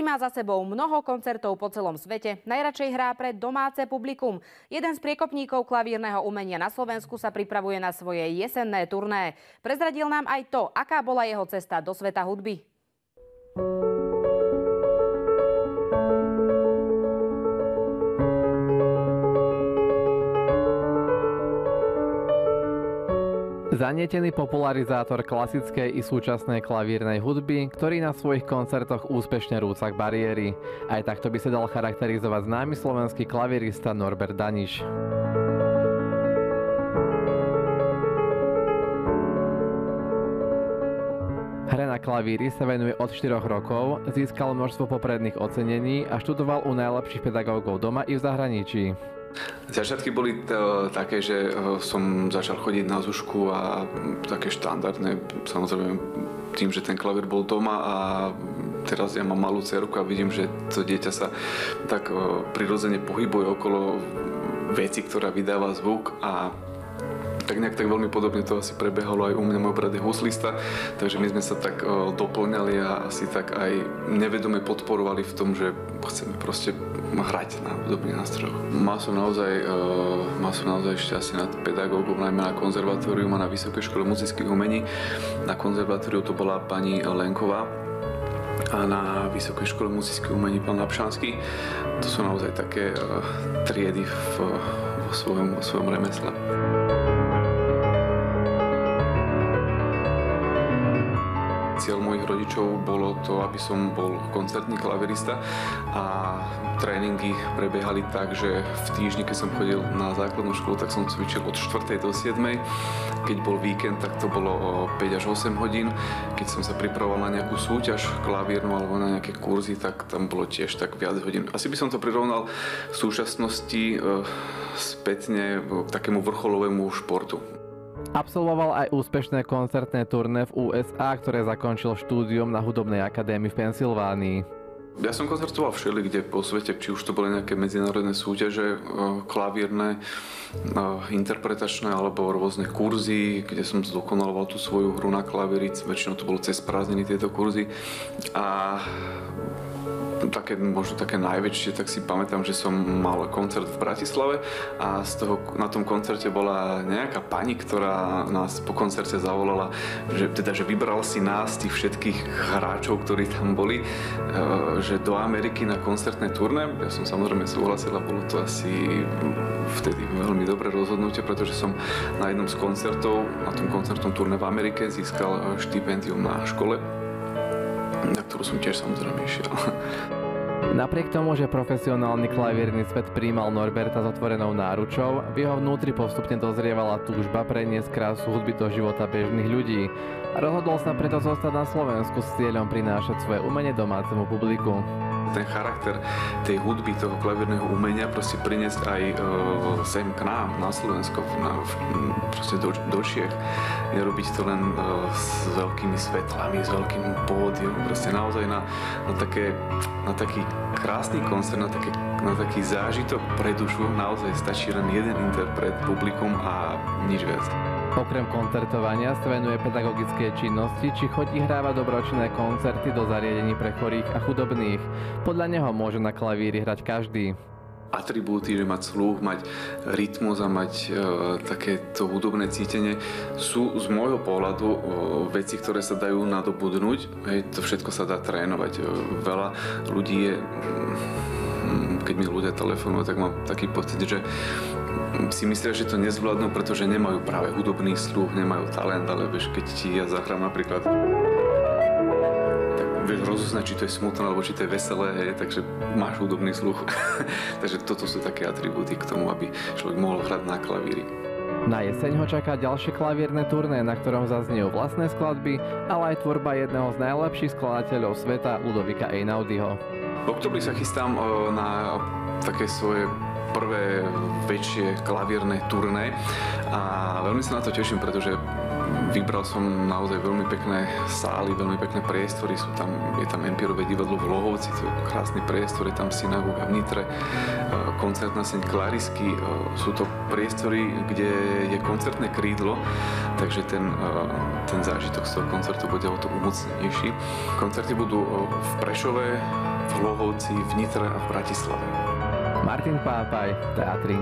má za sebou mnoho koncertov po celom svete. Najradšej hrá pre domáce publikum. Jeden z priekopníkov klavírneho umenia na Slovensku sa pripravuje na svoje jesenné turné. Prezradil nám aj to, aká bola jeho cesta do sveta hudby. Zanietený popularizátor klasickej i súčasnej klavírnej hudby, ktorý na svojich koncertoch úspešne rúca bariéry. Aj takto by sa dal charakterizovať známy slovenský klavírista Norbert Daniš. Hre na klavíri sa venuje od 4 rokov, získal množstvo popredných ocenení a študoval u najlepších pedagógov doma i v zahraničí. Začiatky boli také, že som začal chodiť na zušku a také štandardné, samozrejme tým, že ten klavír bol doma a teraz ja mám malú dcerku a vidím, že to dieťa sa tak prirodzene pohybuje okolo veci, ktorá vydáva zvuk a tak nejak tak veľmi podobne to asi prebehalo aj u mňa. Môj brat je huslista, takže my sme sa tak doplňali a asi tak aj nevedome podporovali v tom, že chceme proste hrať na hudobných nástrojoch. Mal som naozaj šťastie na pedagógov, najmä na konzervatóriu a na Vysokej škole muzických umení. Na konzervatóriu to bola pani Lenková a na Vysokej škole muzických umení pán Lapšanský. To sú naozaj také triedy vo svojom remesle. Cieľ mojich rodičov bolo to, aby som bol koncertný klavirista a tréningy prebiehali tak, že v týždni, keď som chodil na základnú školu, tak som cvičil od 4. do 7. Keď bol víkend, tak to bolo 5 až 8 hodín. Keď som sa pripravoval na nejakú súťaž klavírnu alebo na nejaké kurzy, tak tam bolo tiež tak viac hodín. Asi by som to prirovnal v súčasnosti spätne k takému vrcholovému športu. Absolvoval aj úspešné koncertné turné v USA, ktoré zakončil štúdium na Hudobnej akadémii v Pensylvánii. Ja som koncertoval všelikde po svete, či už to boli nejaké medzinárodné súťaže, klavírne, interpretačné alebo rôzne kurzy, kde som zdokonaloval tú svoju hru na klavíri. Väčšinou to bolo cez prázdniny tieto kurzy. A možno také najväčšie, tak si pamätám, že som mal koncert v Bratislave a na tom koncerte bola nejaká pani, ktorá nás po koncerte zavolala, že vybral si nás, tých všetkých hráčov, ktorí tam boli, že do Ameriky na koncertné turné. Ja som samozrejme súhlasil a bolo to asi vtedy veľmi dobré rozhodnutie, pretože som na jednom z koncertov, na tom koncertnom turné v Amerike získal štipendium na škole, na ktorú som tiež samozrejme išiel. Napriek tomu, že profesionálny klavírny svet prijímal Norberta s otvorenou náručou, v jeho vnútri postupne dozrievala túžba preniesť krásu hudby do života bežných ľudí. Rozhodol sa preto zostať na Slovensku s cieľom prinášať svoje umenie domácemu publiku. Ten charakter tej hudby, toho klavírneho umenia proste priniesť aj sem k nám, na Slovensko, proste do Čiech. Nerobiť to len s veľkými svetlami, s veľkým pódium, proste naozaj na taký krásny koncert, na taký zážitok pre dušu, naozaj stačí len jeden interpret, publikum a nič viac. Okrem koncertovania sa venuje pedagogickej činnosti, či chodí hrávať dobročinné koncerty do zariadení pre chorých a chudobných. Podľa neho môže na klavíri hrať každý. Atribúty, že mať sluch, mať rytmus a mať takéto hudobné cítenie sú z môjho pohľadu veci, ktoré sa dajú nadobudnúť. To všetko sa dá trénovať. Veľa ľudí je, keď mi ľudia telefonujú, tak mám taký pocit, že si myslia, že to nezvládnu, pretože nemajú práve hudobný sluch, nemajú talent, ale vieš, keď ti ja zahrám napríklad, tak vieš rozoznať, či to je smutné, alebo či to je veselé, takže máš hudobný sluch. Takže toto sú také atribúty k tomu, aby človek mohol hrať na klavíri. Na jeseň ho čaká ďalšie klavierne turné, na ktorom zaznejú vlastné skladby, ale aj tvorba jedného z najlepších skladateľov sveta, Ludovika Einaudiho. V októbri sa chystám na také svoje prvé väčšie klavierne turné a veľmi sa na to teším, pretože vybral som naozaj veľmi pekné sály, veľmi pekné priestory. Je tam Empírové divadlo v Lohovci, to je krásny priestor, je tam synagóga v Nitre, koncertná seň Klarisky. Sú to priestory, kde je koncertné krídlo, takže ten zážitok z toho koncertu bude o to umocnenejší. Koncerty budú v Prešove, v Hlohovci, v Nitre a v Bratislave. Martin Pápaj, Teatry.